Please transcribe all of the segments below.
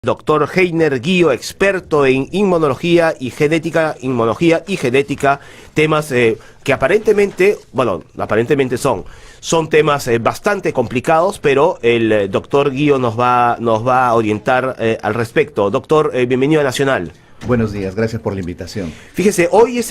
Doctor Heiner Guío, experto en inmunología y genética, temas que aparentemente, son temas bastante complicados, pero el doctor Guío nos va a orientar al respecto. Doctor, bienvenido a Nacional. Buenos días, gracias por la invitación. Fíjese, hoy es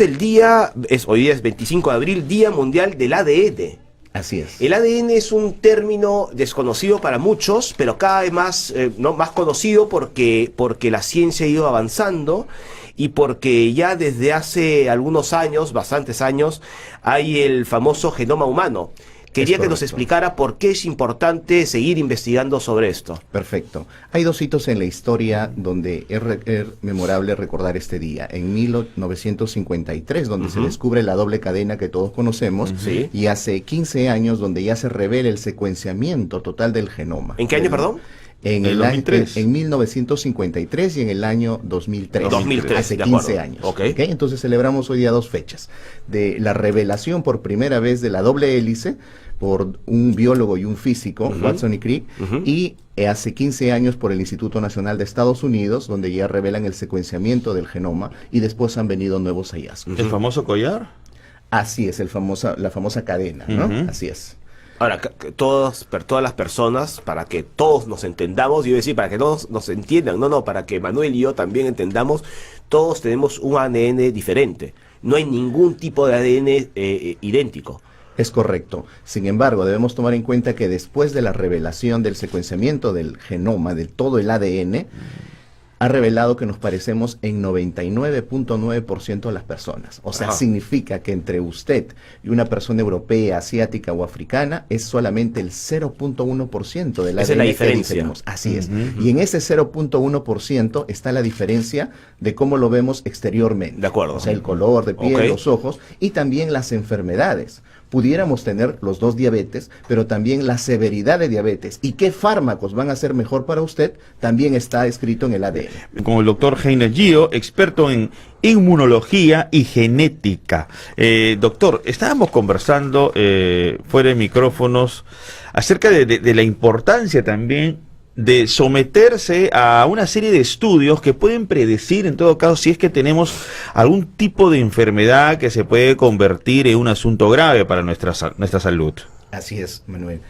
25 de abril, Día Mundial del ADN. Así es. El ADN es un término desconocido para muchos, pero cada vez más, más conocido porque la ciencia ha ido avanzando y porque ya desde hace algunos años, bastantes años, hay el famoso genoma humano. Quería que nos explicara por qué es importante seguir investigando sobre esto. Perfecto. Hay dos hitos en la historia donde es memorable recordar este día. En 1953, donde se descubre la doble cadena que todos conocemos, y hace 15 años, donde ya se revela el secuenciamiento total del genoma. ¿En qué año, perdón? En 1953 y en el año 2003. 2003, hace 15 años. Okay. Entonces celebramos hoy día dos fechas. De la revelación por primera vez de la doble hélice por un biólogo y un físico, Watson y Crick, y hace 15 años por el Instituto Nacional de Estados Unidos, donde ya revelan el secuenciamiento del genoma y después han venido nuevos hallazgos. ¿El famoso collar? Así es, la famosa cadena, ¿no? Así es. Ahora, todas las personas, para que todos nos entendamos, yo iba a decir, para que todos nos entiendan, para que Manuel y yo también entendamos, todos tenemos un ADN diferente. No hay ningún tipo de ADN idéntico. Es correcto. Sin embargo, debemos tomar en cuenta que después de la revelación del secuenciamiento del genoma, de todo el ADN, ha revelado que nos parecemos en 99.9% de las personas. O sea, significa que entre usted y una persona europea, asiática o africana es solamente el 0.1% del ADN. Esa es la diferencia. Así es. Y en ese 0.1% está la diferencia de cómo lo vemos exteriormente. De acuerdo. O sea, el color de piel, los ojos y también las enfermedades. Pudiéramos tener los dos diabetes, pero también la severidad de diabetes y qué fármacos van a ser mejor para usted, también está escrito en el ADN. Con el doctor Heiner Guío, experto en inmunología y genética. Doctor, estábamos conversando fuera de micrófonos acerca de la importancia también de someterse a una serie de estudios que pueden predecir, en todo caso, si es que tenemos algún tipo de enfermedad que se puede convertir en un asunto grave para nuestra salud. Así es, Manuel.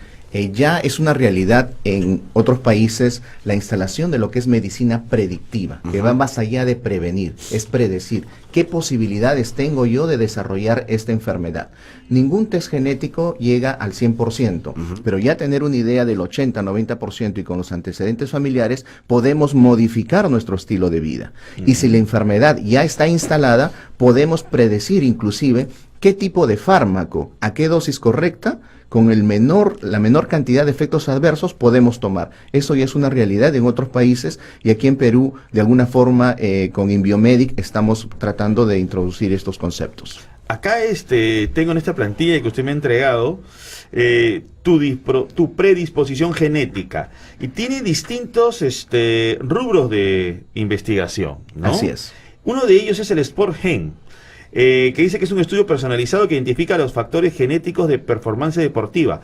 Ya es una realidad en otros países la instalación de lo que es medicina predictiva, que va más allá de prevenir, es predecir qué posibilidades tengo yo de desarrollar esta enfermedad. Ningún test genético llega al 100%, pero ya tener una idea del 80-90% y con los antecedentes familiares podemos modificar nuestro estilo de vida. Y si la enfermedad ya está instalada, podemos predecir inclusive qué tipo de fármaco, a qué dosis correcta, con la menor cantidad de efectos adversos podemos tomar. Eso ya es una realidad en otros países y aquí en Perú, de alguna forma, con Inbiomedic estamos tratando de introducir estos conceptos. Acá tengo en esta plantilla que usted me ha entregado tu predisposición genética y tiene distintos rubros de investigación, ¿no? Así es. Uno de ellos es el SportGen. Que dice que es un estudio personalizado que identifica los factores genéticos de performance deportiva.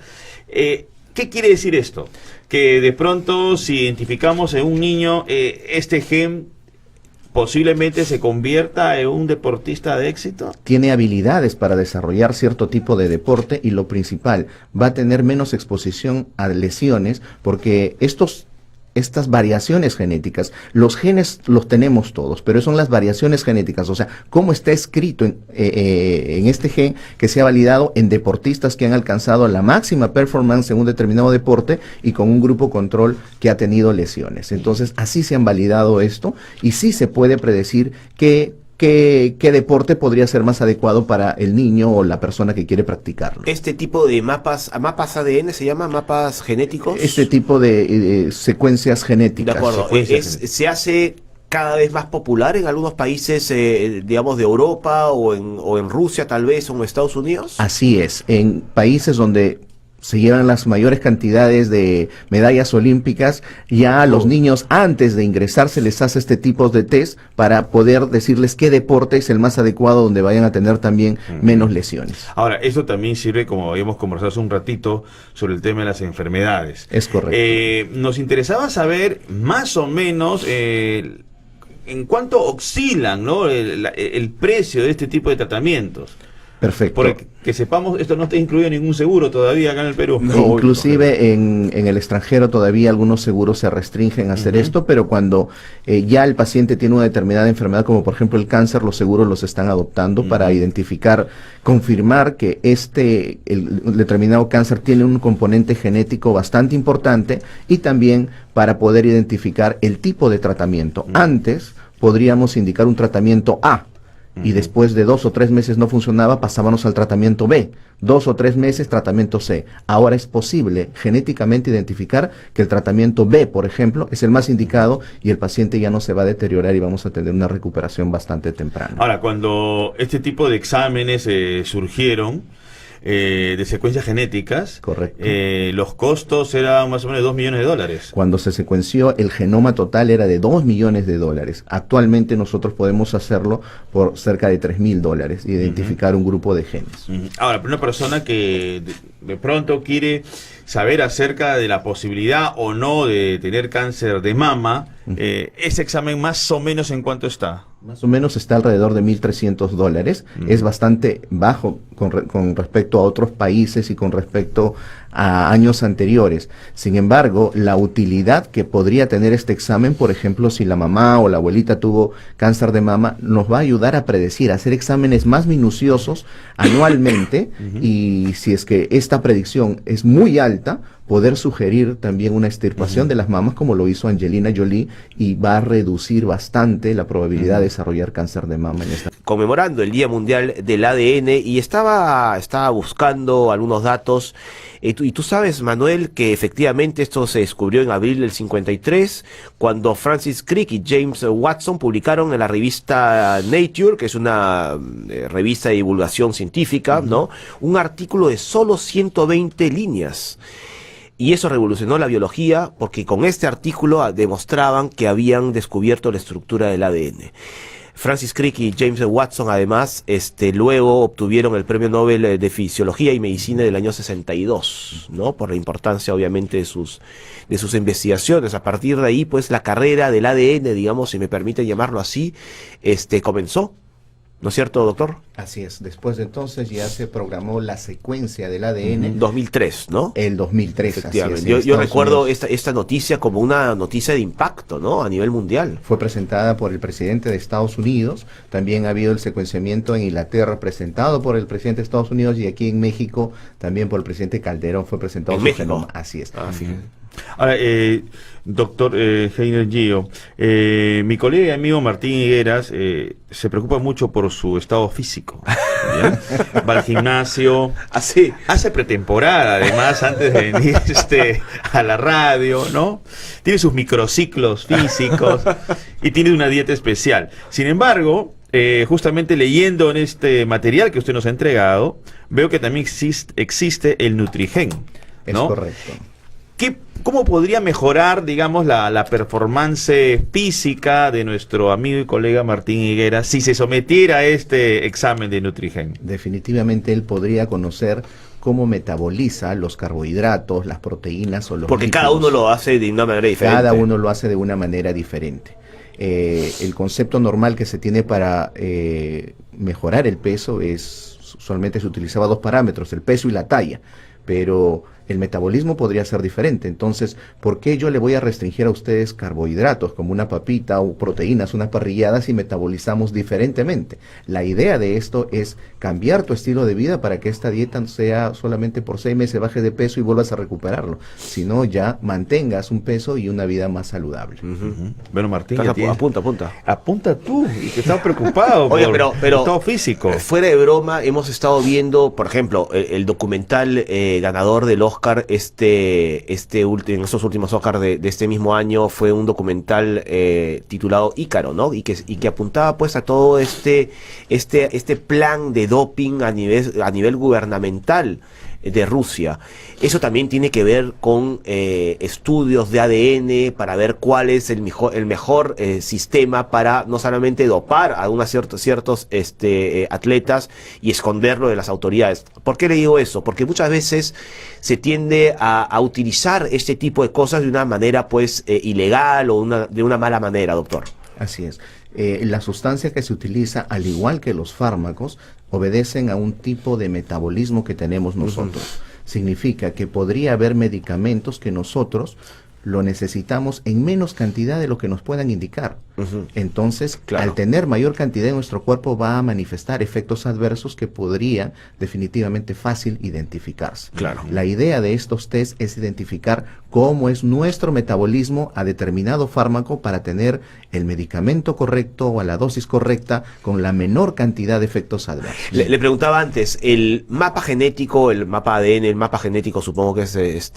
¿Qué quiere decir esto? Que de pronto si identificamos en un niño este gen posiblemente se convierta en un deportista de éxito. Tiene habilidades para desarrollar cierto tipo de deporte y lo principal, va a tener menos exposición a lesiones porque estas variaciones genéticas, los genes los tenemos todos, pero son las variaciones genéticas, o sea, cómo está escrito en este gen que se ha validado en deportistas que han alcanzado la máxima performance en un determinado deporte y con un grupo control que ha tenido lesiones. Entonces, así se han validado esto y sí se puede predecir ¿Qué deporte podría ser más adecuado para el niño o la persona que quiere practicarlo? Este tipo de mapas ADN se llama mapas genéticos. Este tipo de secuencias genéticas. De acuerdo. ¿Se hace cada vez más popular en algunos países, digamos, de Europa o en Rusia tal vez o en Estados Unidos? Así es. En países donde se llevan las mayores cantidades de medallas olímpicas. Ya a los niños, antes de ingresar, se les hace este tipo de test para poder decirles qué deporte es el más adecuado, donde vayan a tener también menos lesiones. Ahora, esto también sirve, como habíamos conversado hace un ratito, sobre el tema de las enfermedades. Es correcto. Nos interesaba saber más o menos en cuánto oscilan, ¿no?, el precio de este tipo de tratamientos. Perfecto. Porque que sepamos, esto no está incluido en ningún seguro todavía acá en el Perú. No, inclusive en el extranjero todavía algunos seguros se restringen a hacer esto, pero cuando ya el paciente tiene una determinada enfermedad, como por ejemplo el cáncer, los seguros los están adoptando para identificar, confirmar que el determinado cáncer tiene un componente genético bastante importante, y también para poder identificar el tipo de tratamiento. Antes podríamos indicar un tratamiento A, y después de 2 o 3 meses no funcionaba, pasábamos al tratamiento B, 2 o 3 meses tratamiento C. Ahora es posible genéticamente identificar que el tratamiento B, por ejemplo, es el más indicado, y el paciente ya no se va a deteriorar y vamos a tener una recuperación bastante temprana. Ahora, cuando este tipo de exámenes surgieron, de secuencias genéticas, correcto, los costos eran más o menos $2 millones. Cuando se secuenció, el genoma total era de $2 millones. Actualmente nosotros podemos hacerlo por cerca de $3.000, identificar un grupo de genes. Ahora, para una persona que de pronto quiere saber acerca de la posibilidad o no de tener cáncer de mama, ese examen más o menos ¿en cuánto está? Más o menos está alrededor de $1.300. Es bastante bajo con respecto a otros países y con respecto a años anteriores. Sin embargo, la utilidad que podría tener este examen, por ejemplo, si la mamá o la abuelita tuvo cáncer de mama, nos va a ayudar a predecir, a hacer exámenes más minuciosos anualmente, y si es que esta predicción es muy alta, poder sugerir también una extirpación de las mamas, como lo hizo Angelina Jolie, y va a reducir bastante la probabilidad de desarrollar cáncer de mama en esta. Conmemorando el Día Mundial del ADN, y estaba buscando algunos datos, y tú sabes, Manuel, que efectivamente esto se descubrió en abril del 53, cuando Francis Crick y James Watson publicaron en la revista Nature, que es una revista de divulgación científica, ¿no?, un artículo de solo 120 líneas. Y eso revolucionó la biología, porque con este artículo demostraban que habían descubierto la estructura del ADN. Francis Crick y James Watson, además, luego obtuvieron el Premio Nobel de Fisiología y Medicina del año 62, ¿no?, por la importancia, obviamente, de sus investigaciones. A partir de ahí, pues, la carrera del ADN, digamos, si me permite llamarlo así, comenzó. ¿No es cierto, doctor? Así es. Después de entonces ya se programó la secuencia del ADN. 2003, ¿no? El 2003, efectivamente. Así es, yo recuerdo esta noticia como una noticia de impacto, ¿no?, a nivel mundial. Fue presentada por el presidente de Estados Unidos. También ha habido el secuenciamiento en Inglaterra presentado por el presidente de Estados Unidos, y aquí en México también por el presidente Calderón fue presentado. ¿En México? Genoma. Así es. Ahora, doctor Heiner Gio, mi colega y amigo Martín Higueras se preocupa mucho por su estado físico, ¿ya? Va al gimnasio, hace pretemporada, además, antes de venir a la radio, ¿no? Tiene sus microciclos físicos y tiene una dieta especial. Sin embargo, justamente leyendo en este material que usted nos ha entregado, veo que también existe el Nutrigen, ¿no? Es correcto. ¿Cómo podría mejorar, digamos, la performance física de nuestro amigo y colega Martín Higueras si se sometiera a este examen de Nutrigen? Definitivamente él podría conocer cómo metaboliza los carbohidratos, las proteínas o los Porque lípidos. cada uno lo hace de una manera diferente. Cada uno lo hace de una manera diferente. El concepto normal que se tiene para mejorar el peso usualmente se utilizaba 2 parámetros, el peso y la talla, pero el metabolismo podría ser diferente. Entonces, ¿por qué yo le voy a restringir a ustedes carbohidratos como una papita o proteínas, unas parrilladas, si metabolizamos diferentemente? La idea de esto es cambiar tu estilo de vida para que esta dieta no sea solamente por 6 meses bajes de peso y vuelvas a recuperarlo, sino ya mantengas un peso y una vida más saludable. Bueno, Martín, apunta. Apunta tú, y que estás preocupado. Oye, por pero estado físico. Fuera de broma, hemos estado viendo, por ejemplo, el documental ganador del Oscar, en estos últimos Oscar de este mismo año, fue un documental titulado Ícaro, ¿no? Y que apuntaba pues a todo este plan de doping a nivel gubernamental. de Rusia. Eso también tiene que ver con estudios de ADN para ver cuál es el mejor sistema para no solamente dopar a unos ciertos atletas y esconderlo de las autoridades. ¿Por qué le digo eso? Porque muchas veces se tiende a utilizar este tipo de cosas de una manera pues ilegal o de una mala manera, doctor. Así es. La sustancia que se utiliza, al igual que los fármacos, obedecen a un tipo de metabolismo que tenemos nosotros. Significa que podría haber medicamentos que nosotros lo necesitamos en menos cantidad de lo que nos puedan indicar. Entonces, claro, al tener mayor cantidad en nuestro cuerpo va a manifestar efectos adversos que podrían definitivamente fácil identificarse. Claro. La idea de estos test es identificar cómo es nuestro metabolismo a determinado fármaco para tener el medicamento correcto o a la dosis correcta con la menor cantidad de efectos adversos. Le preguntaba antes, el mapa genético, el mapa ADN, el mapa genético supongo que es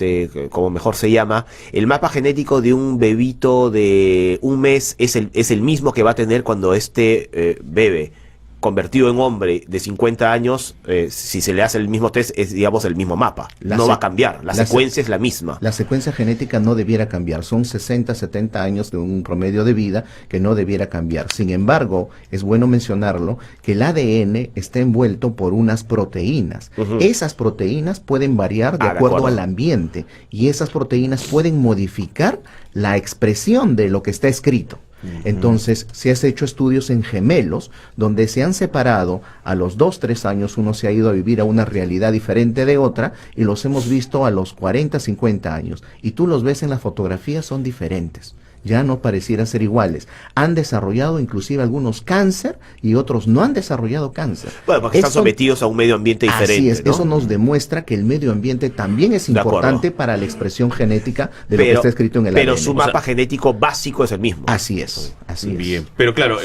como mejor se llama, el mapa genético de un bebito de un mes es el mismo que va a tener cuando bebe convertido en hombre de 50 años, si se le hace el mismo test, es digamos el mismo mapa. No va a cambiar, la secuencia es la misma. La secuencia genética no debiera cambiar, son 60, 70 años de un promedio de vida que no debiera cambiar. Sin embargo, es bueno mencionarlo, que el ADN está envuelto por unas proteínas. Esas proteínas pueden variar de acuerdo al ambiente y esas proteínas pueden modificar la expresión de lo que está escrito. Entonces, se han hecho estudios en gemelos donde se han separado a los 2, 3 años, uno se ha ido a vivir a una realidad diferente de otra y los hemos visto a los 40, 50 años. Y tú los ves en la fotografía, son diferentes. Ya no pareciera ser iguales. Han desarrollado inclusive algunos cáncer y otros no han desarrollado cáncer. Bueno, porque están sometidos a un medio ambiente diferente. Así es, ¿no? Eso nos demuestra que el medio ambiente también es importante para la expresión genética de lo que está escrito en el ADN. Pero su mapa genético básico es el mismo. Así es, así Bien. es. Pero claro,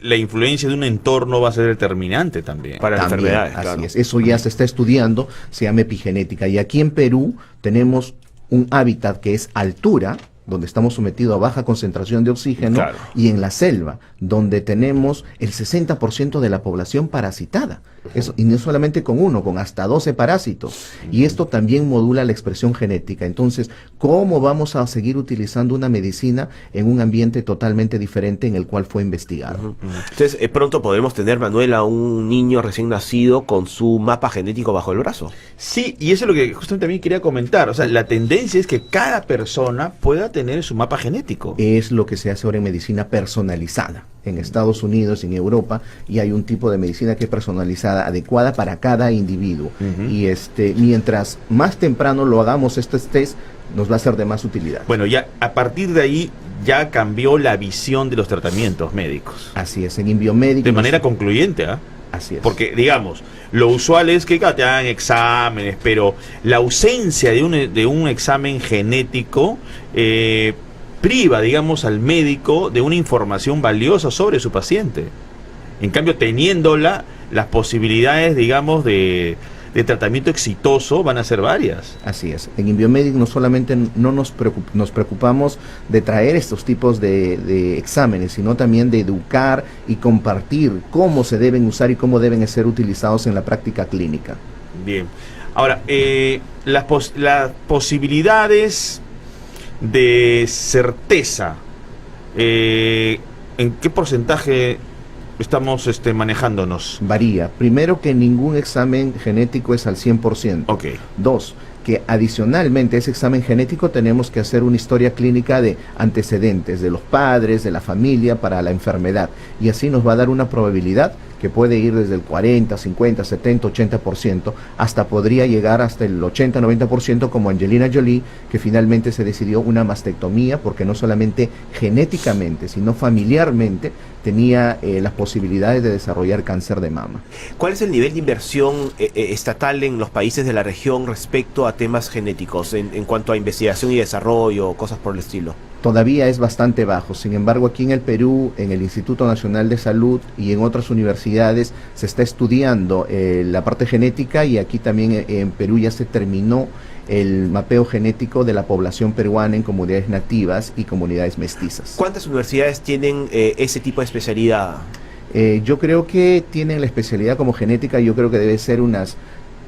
la influencia de un entorno va a ser determinante también. Para las enfermedades, así claro. es. Eso ya se está estudiando, se llama epigenética. Y aquí en Perú tenemos un hábitat que es altura, donde estamos sometidos a baja concentración de oxígeno, claro, y en la selva, donde tenemos el 60% de la población parasitada. Eso, y no solamente con uno, con hasta 12 parásitos. Y esto también modula la expresión genética. Entonces, ¿cómo vamos a seguir utilizando una medicina en un ambiente totalmente diferente en el cual fue investigado? Entonces, pronto podremos tener, Manuel, a un niño recién nacido con su mapa genético bajo el brazo. Sí, y eso es lo que justamente también quería comentar. O sea, la tendencia es que cada persona pueda tener su mapa genético. Es lo que se hace ahora en medicina personalizada. En Estados Unidos, en Europa, y hay un tipo de medicina que es personalizada, adecuada para cada individuo. Y mientras más temprano lo hagamos estos test, nos va a ser de más utilidad. Bueno, ya a partir de ahí ya cambió la visión de los tratamientos médicos. Así es, en Inbiomédica. De manera concluyente, ¿ah? Así es. Porque, digamos, lo usual es que te hagan exámenes, pero la ausencia de un examen genético priva, digamos, al médico de una información valiosa sobre su paciente. En cambio, teniéndola, las posibilidades, digamos, de tratamiento exitoso van a ser varias. Así es. En Inbiomédica no solamente no nos preocupamos de traer estos tipos de exámenes, sino también de educar y compartir cómo se deben usar y cómo deben ser utilizados en la práctica clínica. Bien. Ahora, las posibilidades de certeza, ¿en qué porcentaje estamos manejándonos? Varía. Primero, que ningún examen genético es al 100%. Ok. 2, que adicionalmente a ese examen genético tenemos que hacer una historia clínica de antecedentes de los padres, de la familia para la enfermedad. Y así nos va a dar una probabilidad que puede ir desde el 40, 50, 70, 80%, hasta podría llegar hasta el 80, 90%, como Angelina Jolie, que finalmente se decidió una mastectomía, porque no solamente genéticamente, sino familiarmente tenía las posibilidades de desarrollar cáncer de mama. ¿Cuál es el nivel de inversión estatal en los países de la región respecto a temas genéticos, en cuanto a investigación y desarrollo, cosas por el estilo? Todavía es bastante bajo. Sin embargo, aquí en el Perú, en el Instituto Nacional de Salud y en otras universidades se está estudiando la parte genética, y aquí también en Perú ya se terminó el mapeo genético de la población peruana en comunidades nativas y comunidades mestizas. ¿Cuántas universidades tienen ese tipo de especialidad? Yo creo que tienen la especialidad como genética, yo creo que debe ser unas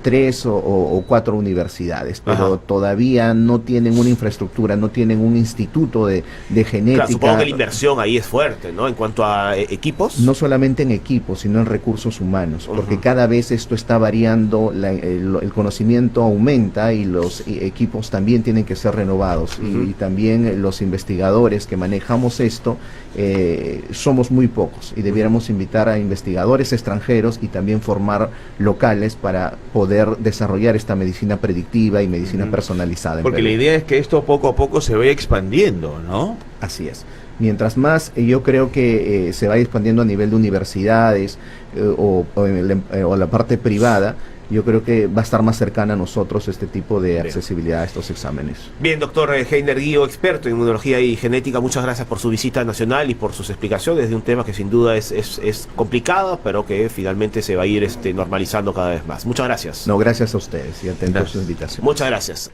3 o 4 universidades, pero Ajá. todavía no tienen una infraestructura, no tienen un instituto de genética. Claro, supongo que la inversión ahí es fuerte, ¿no? En cuanto a equipos. No solamente en equipos, sino en recursos humanos, porque cada vez esto está variando, el conocimiento aumenta y los equipos también tienen que ser renovados. Y también los investigadores que manejamos esto, somos muy pocos y debiéramos invitar a investigadores extranjeros y también formar locales para poder desarrollar esta medicina predictiva y medicina personalizada. Porque la idea es que esto poco a poco se vaya expandiendo, ¿no? Así es. Mientras más yo creo que se va expandiendo a nivel de universidades o la parte privada, yo creo que va a estar más cercana a nosotros este tipo de accesibilidad a estos exámenes. Bien, doctor Heiner Guío, experto en inmunología y genética, muchas gracias por su visita nacional y por sus explicaciones de un tema que sin duda es complicado, pero que finalmente se va a ir normalizando cada vez más. Muchas gracias. No, gracias a ustedes y atento a su Gracias. invitación. Muchas gracias.